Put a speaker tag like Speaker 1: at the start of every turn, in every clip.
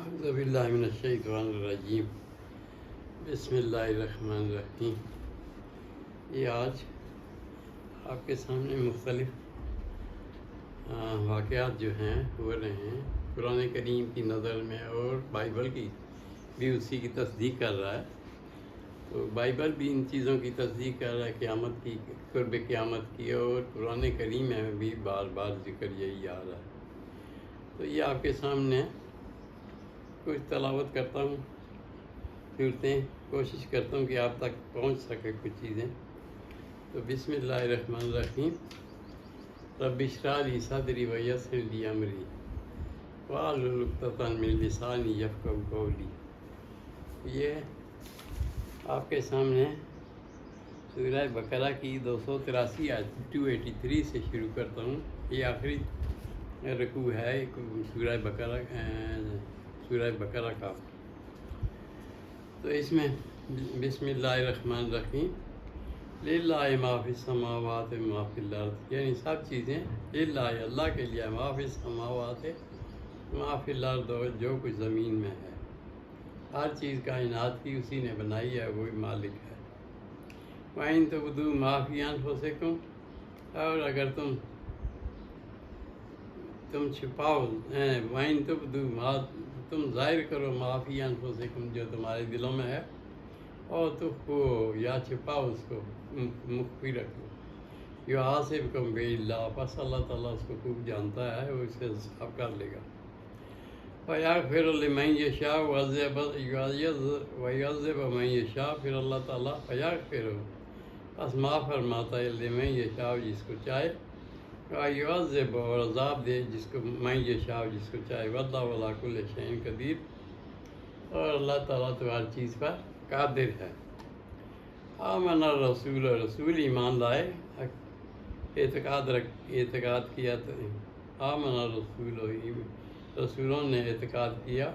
Speaker 1: اعوذ باللہ من الشیطان الرجیم بسم اللہ الرحمن الرحیم۔ یہ آج آپ کے سامنے مختلف واقعات جو ہیں ہو رہے ہیں قرآن کریم کی نظر میں، اور بائبل کی بھی اسی کی تصدیق کر رہا ہے۔ تو بائبل بھی ان چیزوں کی تصدیق کر رہا ہے، قیامت کی، قرب قیامت کی، اور قرآن کریم میں بھی بار بار ذکر یہی آ رہا ہے۔ تو یہ آپ کے سامنے کچھ تلاوت کرتا ہوں، صورتیں کوشش کرتا ہوں کہ آپ تک پہنچ سکے کچھ چیزیں۔ تو بسم اللہ الرحمن الرحیم۔ رب اشرح لی صدری ویسر لی امری واحلل عقدۃ من لسانی یفقہوا قولی۔ یہ آپ کے سامنے سورہ بقرہ کی 283 آیت 283 سے شروع کرتا ہوں۔ یہ آخری رکوع ہے سورہ بقرہ کا۔ تو اس میں بسم اللہ الرحمن الرحیم، للہ ما فی السماوات و ما فی الارض، یعنی سب چیزیں للہ، اللہ کے لیے، ما فی السماوات ما فی الارض، جو کچھ زمین میں ہے، ہر چیز کائنات کی اسی نے بنائی ہے، وہی مالک ہے۔ وَإِن تُبْدُوا مَا فِي أَنفُسِكُمْ، اور اگر تم چھپاؤ، وَإِن تُبْدُوا، تم ظاہر کرو، مَا فِي أَنفُسِكُمْ، جو تمہارے دلوں میں ہے، اور تخفوہ، یا چھپاؤ اس کو، مخفی رکھو، یحاسبکم بہ اللہ، پس اللہ تعالیٰ اس کو خوب جانتا ہے، وہ اس سے حساب کر لے گا۔ وَيَغْفِرُ لِمَن يَشَاءُ وَيُعَذِّبُ مَن يَشَاءُ، پھر اللہ تعالیٰ فَيَغْفِرُ، پس معاف فرماتا ہے، لِمَن يَشَاءُ، جس کو چاہے، وَيُعَذِّبُ، اور عذاب دے جس کو، مَن يَشَاءُ، جس کو چاہے، وَاللَّهُ عَلَىٰ كُلِّ شَيْءٍ قدیر، اور اللہ تعالیٰ تو ہر چیز پر قادر ہے۔ آمن الرسول، رسول ایمان لائے، اعتقاد کیا، آمن الرسول، رسولوں نے اعتقاد کیا،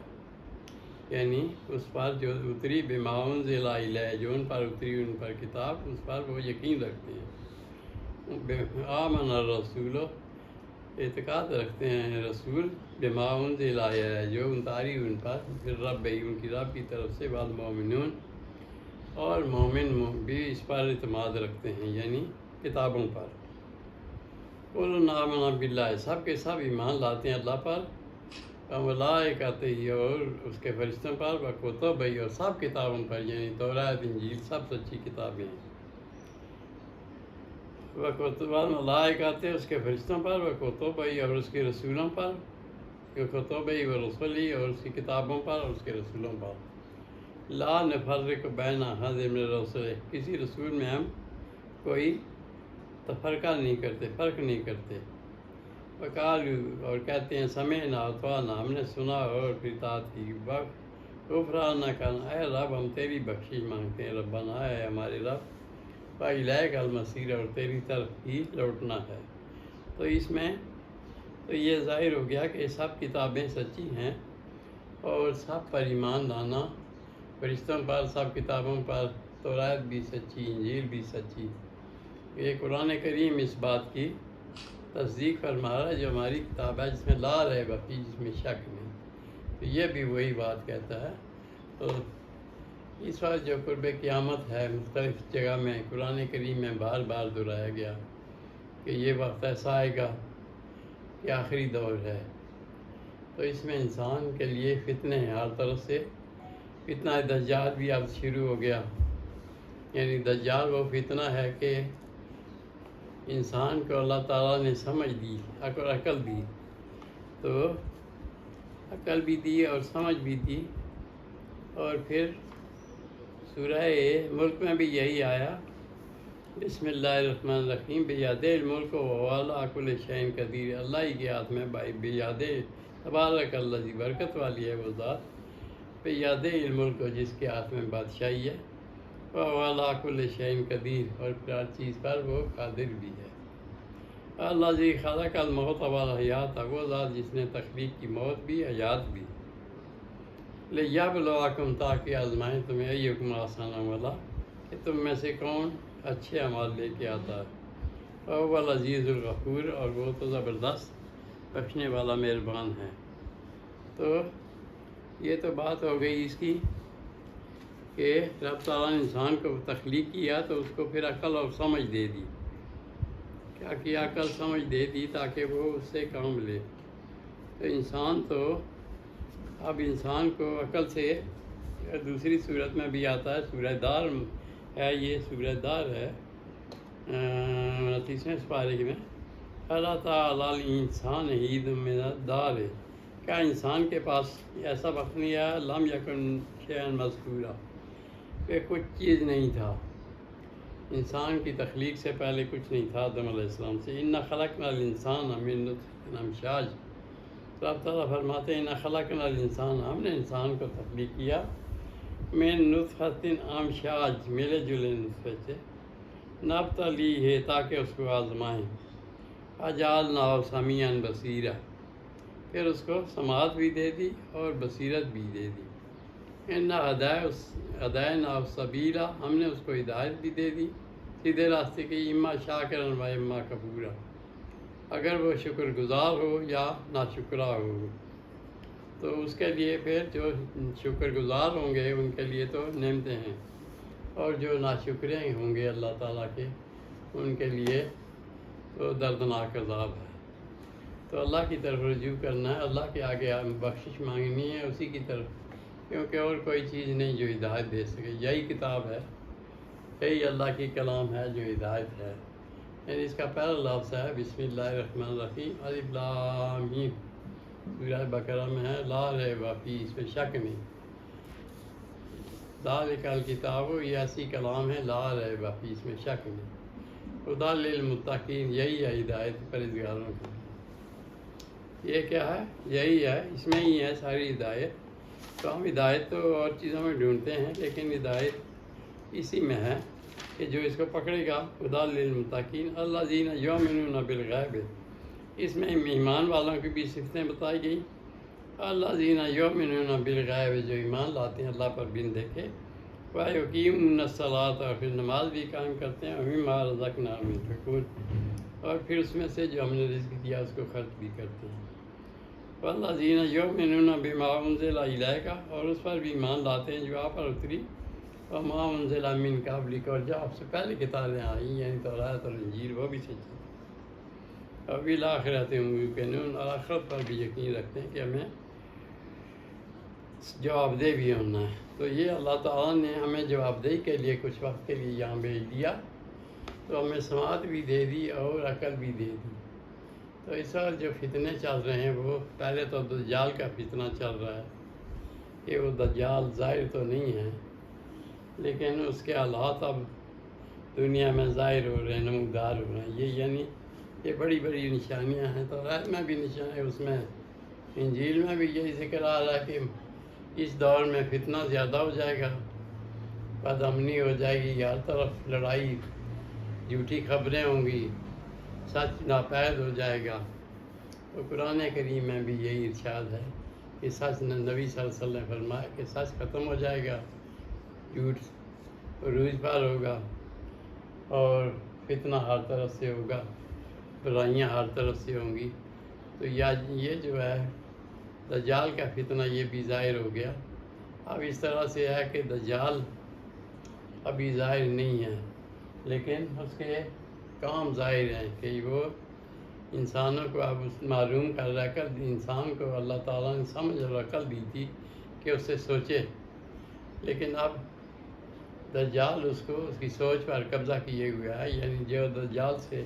Speaker 1: یعنی اس پر جو اتری، بما انزل الیہ، جو ان پر اتری، ان پر کتاب، اس پر وہ یقین رکھتے ہیں۔ آمن الرسول، اعتقاد رکھتے ہیں رسول، بما انزل الیہ، جو اتاری ان پر، پھر رب، ان کی رب کی طرف سے، والمؤمنون، اور مومن بھی اس پر اعتماد رکھتے ہیں، یعنی کتابوں پر۔ کل آمن باللہ، سب کے سب ایمان لاتے ہیں اللہ پر، وملائکتہ، اور اس کے فرشتوں پر، وکتبہ، اور سب کتابوں پر، یعنی تورات، انجیل، سب سچی کتابیں ہیں۔ وملائکتہ، اس کے فرشتوں پر، وکتبہ، اور اس کے رسولوں پر، وکتبہ ورسلہ، اور اس کی کتابوں پر اور اس کے رسولوں پر۔ لا نفرق بین احد من الرسل، کسی رسول میں ہم کوئی تفرقہ نہیں کرتے، فرق نہیں کرتے۔ وقالوا، اور کہتے ہیں، سمعنا واطعنا، ہم نے سنا اور پھر اطاعت کی۔ غفرانک، اے رب ہم تیری بخشش مانگتے ہیں، ربنا، اے ہمارے رب، وإلیک المصیر، اور تیری طرف ہی لوٹنا ہے۔ تو اس میں تو یہ ظاہر ہو گیا کہ سب کتابیں سچی ہیں، اور سب پر ایمان لانا، فرشتوں پر، سب کتابوں پر، تورات بھی سچی، انجیل بھی سچی۔ یہ قرآن کریم اس بات کی تصدیق فرما رہا ہے، جو ہماری کتاب ہے، جس میں لا ریب فیہ، جس میں شک نہیں، تو یہ بھی وہی بات کہتا ہے۔ تو اس وقت جو قرب قیامت ہے، مختلف جگہ میں قرآن کریم میں بار بار دہرایا گیا کہ یہ وقت ایسا آئے گا کہ آخری دور ہے۔ تو اس میں انسان کے لیے فتنے ہیں ہر طرف سے۔ فتنہ دجال بھی اب شروع ہو گیا، یعنی دجال وہ فتنہ ہے کہ انسان کو اللہ تعالیٰ نے سمجھ دی، عقل دی، تو عقل بھی دی اور سمجھ بھی دی، اور پھر سورہ ملک میں بھی یہی آیا، بسم اللہ الرحمن الرحیم، بیدہ الملک وہو علی کل شیء قدیر، اللہ ہی کے ہاتھ میں، بیدہ، تبارک الذی، برکت والی ہے وہ ذات، بیدہ الملک، جس کے ہاتھ میں بادشاہی ہے، وہو علی کل شیء قدیر، اور ہر چیز پر وہ قادر بھی ہے۔ الذی خلق الموت والحیات، وہ ذات جس نے تخلیق کی، موت بھی، حیات بھی، لیبلوکم، تاکہ آزمائیں تمہیں، ایکم احسن عملا، کہ تم میں سے کون اچھے اعمال لے کے آتا ہے۔ وہو العزیز الغفور، اور وہ تو زبردست بخشنے والا، مہربان ہے۔ تو یہ تو بات ہو گئی اس کی کہ رب تعالیٰ نے انسان کو تخلیق کیا تو اس کو پھر عقل اور سمجھ دے دی. کیا کیا؟ عقل سمجھ دے دی تاکہ وہ اس سے کام لے. تو انسان تو اب انسان کو عقل سے دوسری صورت میں بھی آتا ہے. سورہ دار ہے، یہ سورہ دار ہے 29ویں سپارے میں. اللہ تعالیٰ انسان عید من الدار ہے. کیا انسان کے پاس ایسا وقت نہیں آیا لم یکن شیئا مذکورا کہ کچھ چیز نہیں تھا؟ انسان کی تخلیق سے پہلے کچھ نہیں تھا آدم علیہ السلام سے. انا خلقنا الانسان من نطفۃ امشاج. رب تعالیٰ فرماتے ہیں انا خلقنا الانسان، ہم نے انسان کو تخلیق کیا من نطفۃ امشاج، ملے جلے نطفے سے. نبتلی ہے تاکہ اس کو آزمائیں. اجعلناہ سمیعا بصیرا، پھر اس کو سماعت بھی دے دی اور بصیرت بھی دے دی. انا ہدیناہ السبیلا، ہم نے اس کو ہدایت بھی دے دی سیدھے راستے کی. اما شاکرا و اما کفورا، اگر وہ شکر گزار ہو یا ناشکرا ہو. تو اس کے لیے پھر جو شکر گزار ہوں گے ان کے لیے تو نعمتیں ہیں، اور جو ناشکرے ہوں گے اللہ تعالیٰ کے ان کے لیے تو دردناک عذاب ہے. تو اللہ کی طرف رجوع کرنا ہے، اللہ کے آگے بخشش مانگنی ہے اسی کی طرف، کیونکہ اور کوئی چیز نہیں جو ہدایت دے سکے. یہی کتاب ہے، یہی اللہ کی کلام ہے جو ہدایت ہے. یعنی اس کا پہلا لفظ ہے بسم اللہ الرحمن الرحیم، الف لام میم. سورہ بقرہ میں ہے لا ریب فیہ، اس میں شک نہیں. ذالک الکتاب، یہ ایسی کلام ہے لا ریب فیہ، اس میں شک نہیں. ہدی للمتقین، یہی ہے ہدایت پرہیزگاروں کی. یہ کیا ہے؟ یہی ہے، اس میں ہی ہے ساری ہدایت. تو ہم ہدایت تو اور چیزوں میں ڈھونڈتے ہیں، لیکن ہدایت اسی میں ہے کہ جو اس کو پکڑے گا. ہدی للمتقین الذین یؤمنون بالغیب، اس میں ایمان والوں کی بھی صفتیں بتائی گئی. الذین یؤمنون بالغیب، جو ایمان لاتے ہیں اللہ پر بن دیکھے. وَیُقِیمُونَ الصَّلَاةَ، اور پھر نماز بھی قائم کرتے ہیں. وَمِمَّا رَزَقْنَاهُمْ يُنْفِقُونَ، اور پھر اس میں سے جو ہم نے رزق دیا اس کو خرچ بھی کرتے ہیں. وَالَّذِينَ يُؤْمِنُونَ بِمَا أُنزِلَ إِلَيْكَ، اور اس پر بھی ایمان لاتے ہیں جو آپ پر اتری. وَمَا أُنزِلَ مِن قَبْلِكَ، اور جو آپ سے پہلے کتابیں آئیں یعنی توراۃ اور انجیل وہ بھی سچی. وَبِالْآخِرَةِ هُمْ يُوقِنُونَ، اور آخرت پر بھی یقین رکھتے ہیں کہ ہمیں جواب دہ بھی ہونا ہے. تو یہ اللہ تعالیٰ نے ہمیں جواب دہی کے لیے کچھ وقت کے لیے یہاں بھیج دیا، تو ہمیں سماعت بھی دے دی اور عقل بھی دے دی. تو اس وقت جو فتنے چل رہے ہیں وہ پہلے تو دجال کا فتنہ چل رہا ہے کہ وہ دجال ظاہر تو نہیں ہے، لیکن اس کے حالات اب دنیا میں ظاہر ہو رہے ہیں، نمودار ہو رہے ہیں. یہ یعنی یہ بڑی بڑی نشانیاں ہیں. تو رات میں بھی نشان ہے، اس میں انجیل میں بھی یہی ذکر آ رہا ہے کہ اس دور میں فتنہ زیادہ ہو جائے گا، بد امنی ہو جائے گی، ہر طرف لڑائی، جھوٹی خبریں ہوں گی، سچ ناپید ہو جائے گا. تو قرآن کریم میں بھی یہی ارشاد ہے کہ سچ، نبی صلی اللہ علیہ وسلم نے فرمایا کہ سچ ختم ہو جائے گا، جھوٹ عروج پر ہوگا، اور فتنہ ہر طرف سے ہوگا، برائیاں ہر طرف سے ہوں گی. تو یہ جو ہے دجال کا فتنہ یہ بھی ظاہر ہو گیا. اب اس طرح سے ہے کہ دجال ابھی ظاہر نہیں ہے، لیکن اس کے کام ظاہر ہیں کہ وہ انسانوں کو اب معلوم کر رہا کر. انسان کو اللہ تعالیٰ نے سمجھ اور عقل دی تھی کہ اس سے سوچے، لیکن اب دجال اس کی سوچ پر قبضہ کیے ہوا ہے. یعنی جو دجال سے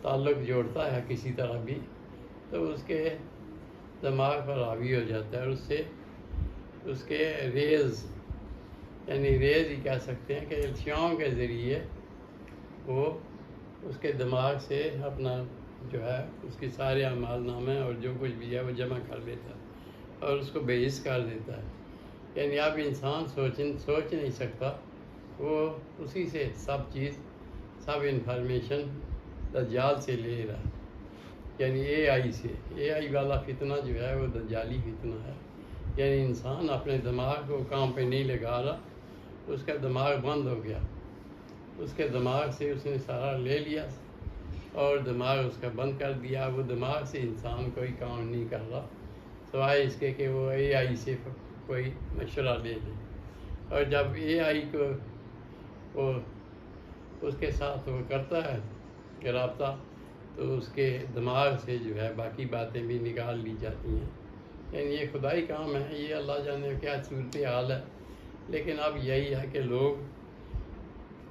Speaker 1: تعلق جوڑتا ہے کسی طرح بھی، تو اس کے دماغ پر حاوی ہو جاتا ہے، اور اس سے اس کے ریز، یعنی ریز ہی کہہ سکتے ہیں کہ الشاؤں کے ذریعے وہ اس کے دماغ سے اپنا جو ہے اس کی سارے اعمال نامے اور جو کچھ بھی ہے وہ جمع کر لیتا ہے اور اس کو بے حس کر دیتا ہے. یعنی اب انسان سوچ نہیں سکتا، وہ اسی سے سب چیز، سب انفارمیشن دجال سے لے رہا ہے. یعنی اے آئی والا فتنہ جو ہے وہ دجالی فتنہ ہے. یعنی انسان اپنے دماغ کو کام پہ نہیں لگا رہا، اس کا دماغ بند ہو گیا، اس کے دماغ سے اس نے سارا لے لیا اور دماغ اس کا بند کر دیا. وہ دماغ سے انسان کوئی کام نہیں کر رہا، سوائے اس کے کہ وہ اے آئی سے کوئی مشورہ لے لیں، اور جب اے آئی کو وہ اس کے ساتھ وہ کرتا ہے رابطہ، تو اس کے دماغ سے جو ہے باقی باتیں بھی نکال لی جاتی ہیں. یعنی یہ خدائی کام ہے، یہ اللہ جانے کیا صورت حال ہے. لیکن اب یہی ہے کہ لوگ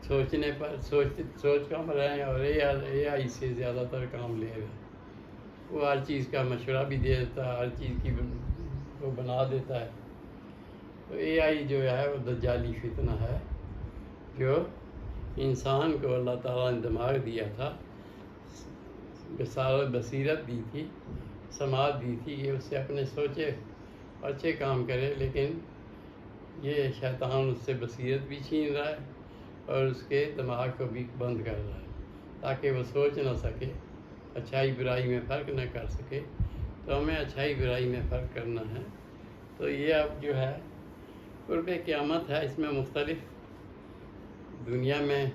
Speaker 1: سوچنے پر سوچ کم رہے ہیں، اور اے آئی سے زیادہ تر کام لے رہے ہیں. وہ ہر چیز کا مشورہ بھی دے دیتا ہے، ہر چیز کی وہ بنا دیتا ہے. تو اے آئی جو ہے وہ دجالی فتنہ ہے، جو انسان کو اللہ تعالیٰ نے دماغ دیا تھا، بصیرت دی تھی، سماعت دی تھی کہ اس سے اپنے سوچے اچھے کام کرے، لیکن یہ شیطان اس سے بصیرت بھی چھین رہا ہے اور اس کے دماغ کو بھی بند کر رہا ہے، تاکہ وہ سوچ نہ سکے، اچھائی برائی میں فرق نہ کر سکے. تو ہمیں اچھائی برائی میں فرق کرنا ہے. تو یہ اب جو ہے قرب قیامت ہے، اس میں مختلف دنیا میں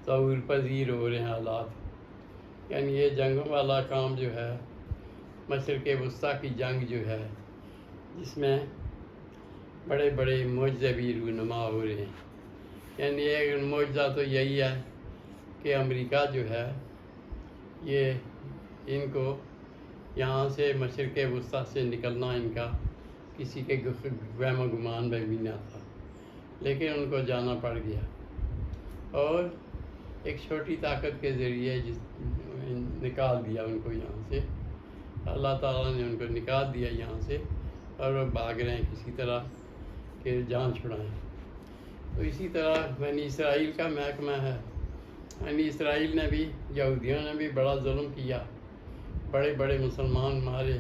Speaker 1: ظہور پذیر ہو رہے ہیں حالات. یعنی یہ جنگوں والا کام جو ہے، مشرق وسطیٰ کی جنگ جو ہے، جس میں بڑے بڑے معجزے بھی رونما ہو رہے ہیں. یعنی ایک معجزہ تو یہی ہے کہ امریکہ جو ہے یہ ان کو یہاں سے مشرق وسطیٰ سے نکلنا ان کا کسی کے وہم و گمان میں بھی نہ تھا، لیکن ان کو جانا پڑ گیا. اور ایک چھوٹی طاقت کے ذریعے نکال دیا ان کو یہاں سے. اللہ تعالیٰ نے ان کو نکال دیا یہاں سے، اور وہ بھاگ رہے ہیں کسی طرح کہ جان چھڑائیں. تو اسی طرح بنی اسرائیل کا محکمہ ہے. بنی اسرائیل نے بھی، یہودیوں نے بھی بڑا ظلم کیا، بڑے بڑے مسلمان مارے،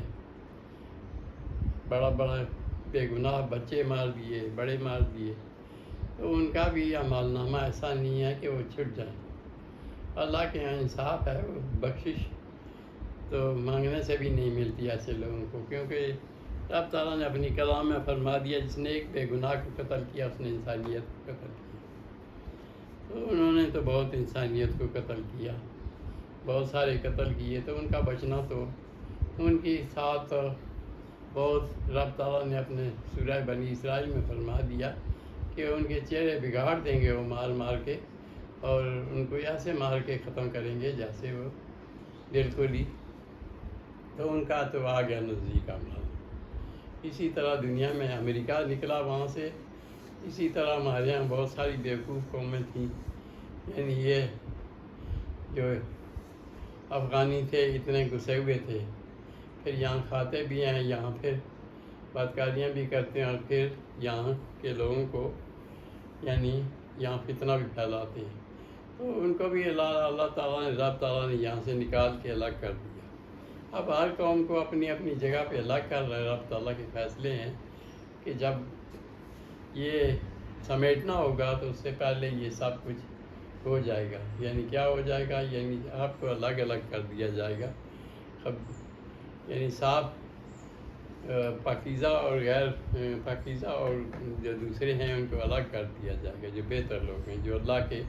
Speaker 1: بڑا بے گناہ بچے مار دیے، بڑے مار دیے. تو ان کا بھی اعمال نامہ ایسا نہیں ہے کہ وہ چھٹ جائیں. اللہ کے یہاں انصاف ہے، وہ بخشش تو مانگنے سے بھی نہیں ملتی ایسے لوگوں کو، کیونکہ رب تعالیٰ نے اپنی کلام میں فرما دیا جس نے ایک بے گناہ کو قتل کیا اس نے انسانیت کو قتل کیا. تو انہوں نے تو بہت انسانیت کو قتل کیا، بہت سارے قتل کیے. تو ان کا بچنا تو ان کی ساتھ بہت رب تعالیٰ نے اپنے سورہ بنی اسرائیل میں فرما دیا کہ ان کے چہرے بگاڑ دیں گے وہ مار مار کے، اور ان کو ایسے مار کے ختم کریں گے جیسے وہ بالکل ہی. تو ان کا تو آ گیا نزدیک عمل. اسی طرح دنیا میں امریکہ نکلا وہاں سے. اسی طرح ہمارے یہاں بہت ساری بیوقوف قومیں تھیں. یعنی یہ جو افغانی تھے اتنے گھسے ہوئے تھے، پھر یہاں کھاتے بھی ہیں، یہاں پھر بدکاریاں بھی کرتے ہیں، اور پھر یہاں کے لوگوں کو یعنی یہاں فتنہ بھی پھیلاتے ہیں. تو ان کو بھی اللہ تعالیٰ نے، رب تعالیٰ نے یہاں سے نکال کے الگ کر دیا. اب ہر قوم کو اپنی اپنی جگہ پہ الگ کر رہے. رب تعالیٰ کے فیصلے ہیں کہ جب یہ سمیٹنا ہوگا تو اس سے پہلے یہ سب کچھ ہو جائے گا. یعنی کیا ہو جائے گا؟ یعنی آپ کو الگ الگ کر دیا جائے گا. یعنی صاف پاکیزہ اور غیر پاکیزہ اور جو دوسرے ہیں ان کو الگ کر دیا جائے گا. جو بہتر لوگ ہیں، جو اللہ کے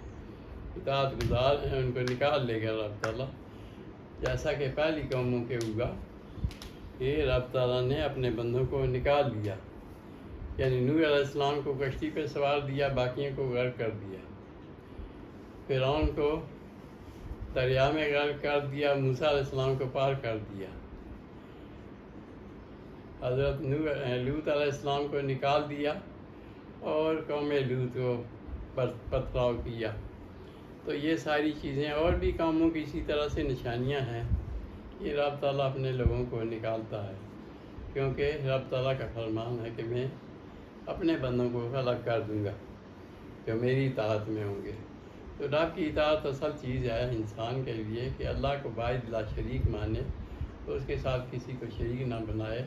Speaker 1: اطاعت گزار ہیں، ان کو نکال لے گا رب تعالیٰ. جیسا کہ پہلی قوموں کے ہوگا کہ رب تعالیٰ نے اپنے بندوں کو نکال لیا. یعنی نوح علیہ السلام کو کشتی پہ سوار دیا، باقیوں کو غرق کر دیا. فرعون کو دریا میں غرق کر دیا، موسیٰ علیہ السلام کو پار کر دیا. حضرت لوط علیہ السلام کو نکال دیا اور قوم لوط کو پتھراؤ کیا. تو یہ ساری چیزیں اور بھی قوموں کی اسی طرح سے نشانیاں ہیں. یہ رب تعالیٰ اپنے لوگوں کو نکالتا ہے، کیونکہ رب تعالیٰ کا فرمان ہے کہ میں اپنے بندوں کو الگ کر دوں گا جو میری اطاعت میں ہوں گے. تو رب کی اطاعت اصل چیز ہے انسان کے لیے کہ اللہ کو واحد لا شریک مانے، اس کے ساتھ کسی کو شریک نہ بنائے،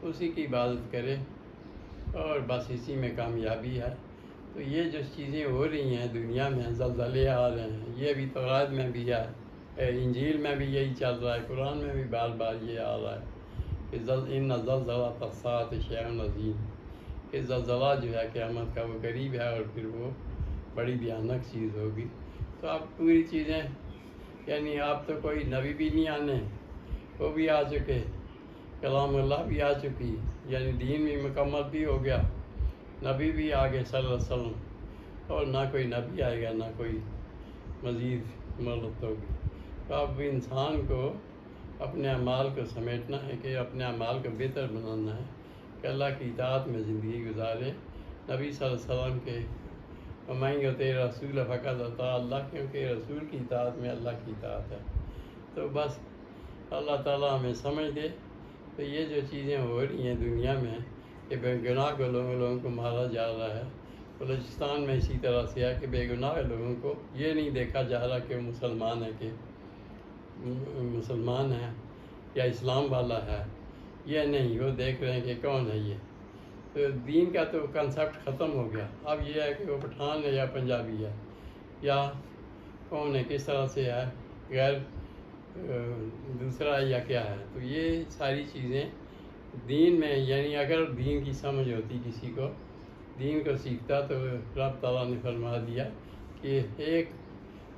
Speaker 1: اسی کی عبادت کرے، اور بس اسی میں کامیابی ہے. تو یہ جو چیزیں ہو رہی ہیں دنیا میں، زلزلے آ رہے ہیں، یہ بھی تورات میں بھی ہے، انجیل میں بھی یہی چل رہا ہے، قرآن میں بھی بار بار یہ آ رہا ہے کہ ان زلزلۃ الساعۃ شیء عظیم، کہ زلزلہ جو ہے قیامت کا وہ قریب ہے، اور پھر وہ بڑی بھیانک چیز ہوگی. تو اب پوری چیزیں، یعنی آپ تو کوئی نبی بھی نہیں آنے، وہ بھی آ چکے. کلام اللہ بھی آ چکی، یعنی دین بھی مکمل بھی ہو گیا، نبی بھی آ گئے صلی اللہ علیہ وسلم، اور نہ کوئی نبی آئے گا، نہ کوئی مزید مہلت ہوگی۔ تو اب انسان کو اپنے اعمال کو سمیٹنا ہے کہ اپنے اعمال کو بہتر بنانا ہے کہ اللہ کی اطاعت میں زندگی گزارے، نبی صلی اللہ علیہ وسلم کے وَمَن یُطِعِ الرَّسُولَ فَقَدْ اطاع اللہ، کیونکہ رسول کی اطاعت میں اللہ کی اطاعت ہے۔ تو بس اللہ تعالیٰ ہمیں سمجھ دے۔ تو یہ جو چیزیں ہو رہی ہیں دنیا میں کہ بے گناہ کو لوگوں کو مارا جا رہا ہے، بلوچستان میں اسی طرح سے ہے کہ بے گناہ لوگوں کو یہ نہیں دیکھا جا رہا کہ وہ مسلمان ہے، کہ مسلمان ہے یا اسلام والا ہے، یہ نہیں، وہ دیکھ رہے ہیں کہ کون ہے یہ۔ تو دین کا تو کنسیپٹ ختم ہو گیا، اب یہ ہے کہ وہ پٹھان ہے یا پنجابی ہے یا کون ہے، کس طرح سے ہے، غیر دوسرا ہے یا کیا ہے۔ تو یہ ساری چیزیں دین میں، یعنی اگر دین کی سمجھ ہوتی کسی کو، دین کو سیکھتا، تو رب تعالیٰ نے فرما دیا کہ ایک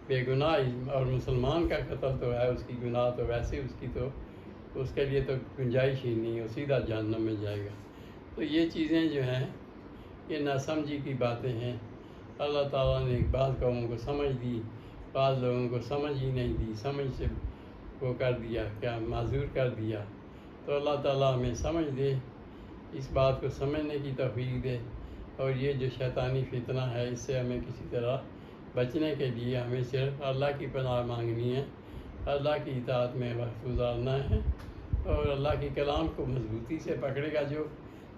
Speaker 1: بے گناہ اور مسلمان کا قتل تو ہے، اس کی گناہ تو ویسے اس کی تو اس کے لیے تو گنجائش ہی نہیں ہے، وہ سیدھا جہنم میں جائے گا۔ تو یہ چیزیں جو ہیں یہ ناسمجھی کی باتیں ہیں۔ اللہ تعالیٰ نے بعض قوموں کو سمجھ دی، بعض لوگوں کو سمجھ ہی نہیں دی، سمجھ سے وہ کر دیا، کیا معذور کر دیا۔ تو اللہ تعالیٰ ہمیں سمجھ دے، اس بات کو سمجھنے کی توفیق دے، اور یہ جو شیطانی فتنہ ہے اس سے ہمیں کسی طرح بچنے کے لیے ہمیں صرف اللہ کی پناہ مانگنی ہے، اللہ کی اطاعت میں وقت گزارنا ہے، اور اللہ کے کلام کو مضبوطی سے پکڑے گا جو،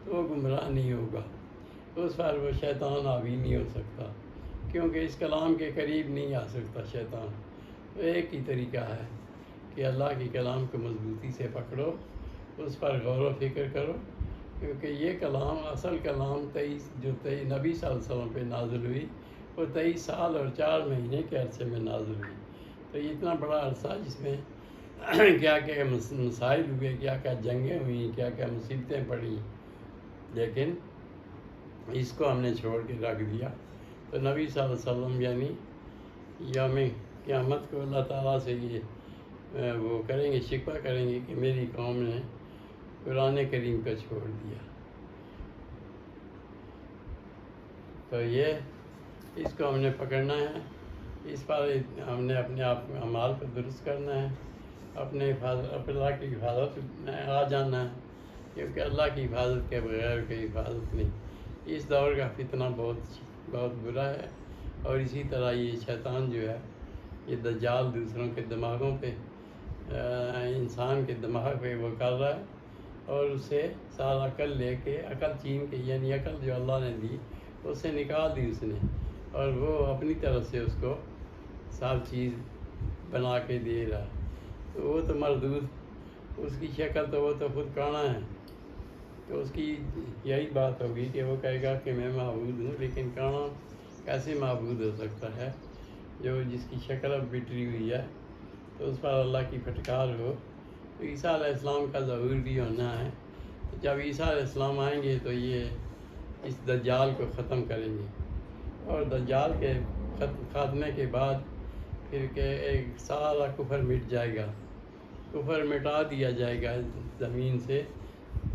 Speaker 1: تو وہ گمراہ نہیں ہوگا، اس پر وہ شیطان حاوی نہیں ہو سکتا، کیونکہ اس کلام کے قریب نہیں آ سکتا شیطان۔ تو ایک ہی طریقہ ہے کہ اللہ کے کلام کو مضبوطی سے پکڑو، اس پر غور و فکر کرو، کیونکہ یہ کلام اصل کلام 23 جو نبی صلی اللہ علیہ وسلم پہ نازل ہوئی، وہ 23 سال اور 4 مہینے کے عرصے میں نازل ہوئی۔ تو یہ اتنا بڑا عرصہ جس میں کیا کیا مسائل ہوئے، کیا کیا جنگیں ہوئیں، کیا کیا مصیبتیں پڑیں، لیکن اس کو ہم نے چھوڑ کے رکھ دیا۔ تو نبی صلی اللہ علیہ وسلم یعنی یوم قیامت کو اللہ تعالیٰ سے یہ وہ کریں گے، شکوہ کریں گے کہ میری قوم نے قرآن کریم کو چھوڑ دیا۔ تو یہ اس کو ہم نے پکڑنا ہے، اس پر ہم نے اپنے آپ اعمال کو درست کرنا ہے، اپنے اللہ کی حفاظت میں آ جانا ہے، کیونکہ اللہ کی حفاظت کے بغیر کوئی حفاظت نہیں۔ اس دور کا فتنہ بہت برا ہے، اور اسی طرح یہ شیطان جو ہے، یہ دجال دوسروں کے دماغوں پہ، انسان کے دماغ پہ وہ کر رہا ہے، اور اسے سارا عقل لے کے، عقل چھین کے، یعنی عقل جو اللہ نے دی اس سے نکال دی اس نے، اور وہ اپنی طرف سے اس کو سب چیز بنا کے دے رہا۔ تو وہ تو مردود، اس کی شکل تو وہ تو خود کانا ہے، تو اس کی یہی بات ہوگی کہ وہ کہے گا کہ میں معبود ہوں، لیکن کانا کیسے معبود ہو سکتا ہے جو جس کی شکل اب بٹری ہوئی ہے۔ تو اس پر اللہ کی پھٹکار ہو۔ تو عیسیٰ علیہ السلام کا ظہور بھی ہونا ہے، جب عیسیٰ علیہ السلام آئیں گے تو یہ اس دجال کو ختم کریں گے، اور دجال کے خاتمے کے بعد پھر کہ ایک سارا کفر مٹ جائے گا، کفر مٹا دیا جائے گا زمین سے،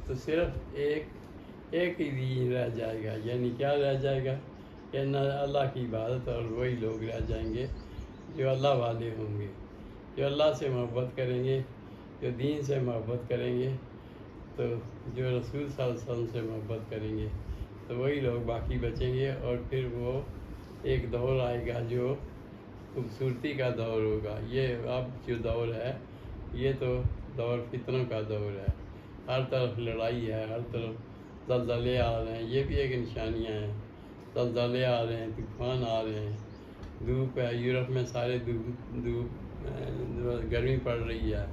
Speaker 1: تو صرف ایک ہی دین رہ جائے گا۔ یعنی کیا رہ جائے گا کہ نہ اللہ کی عبادت، اور وہی لوگ رہ جائیں گے جو اللہ والے ہوں گے، جو اللہ سے محبت کریں گے، جو دین سے محبت کریں گے، تو جو رسول صلی اللہ علیہ وسلم سے محبت کریں گے، تو وہی لوگ باقی بچیں گے۔ اور پھر وہ ایک دور آئے گا جو خوبصورتی کا دور ہوگا۔ یہ اب جو دور ہے یہ تو دور فتنوں کا دور ہے، ہر طرف لڑائی ہے، ہر طرف زلزلے آ رہے ہیں، یہ بھی ایک نشانیاں ہیں، زلزلے آ رہے ہیں، طوفان آ رہے ہیں، دھوپ ہے، یورپ میں سارے دھوپ گرمی پڑ رہی ہے۔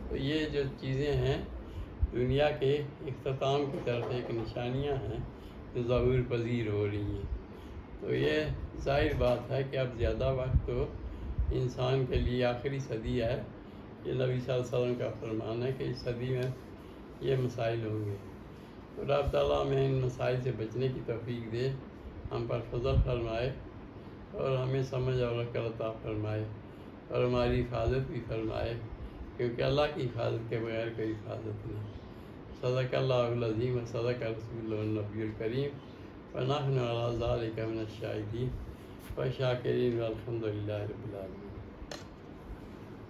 Speaker 1: تو یہ جو چیزیں ہیں دنیا کے اختتام کی طرف ایک نشانیاں ہیں جو ظہور پذیر ہو رہی ہیں۔ تو یہ ظاہر بات ہے کہ اب زیادہ وقت تو انسان کے لیے آخری صدی ہے، یہ نبی صلی اللہ علیہ وسلم کا فرمان ہے کہ اس صدی میں یہ مسائل ہوں گے۔ تو رب تعالیٰ ہمیں ان مسائل سے بچنے کی توفیق دے، ہم پر فضل فرمائے، اور ہمیں سمجھ اور عقل عطا فرمائے، اور ہماری حفاظت بھی فرمائے، کیونکہ اللہ کی حفاظت کے بغیر کوئی حفاظت نہیں۔ صدق اللہ العظیم و صدق رسول النبی الکریم ونحن علی ذلک من الشاہدین والشاکرین والحمد للہ رب العالمین.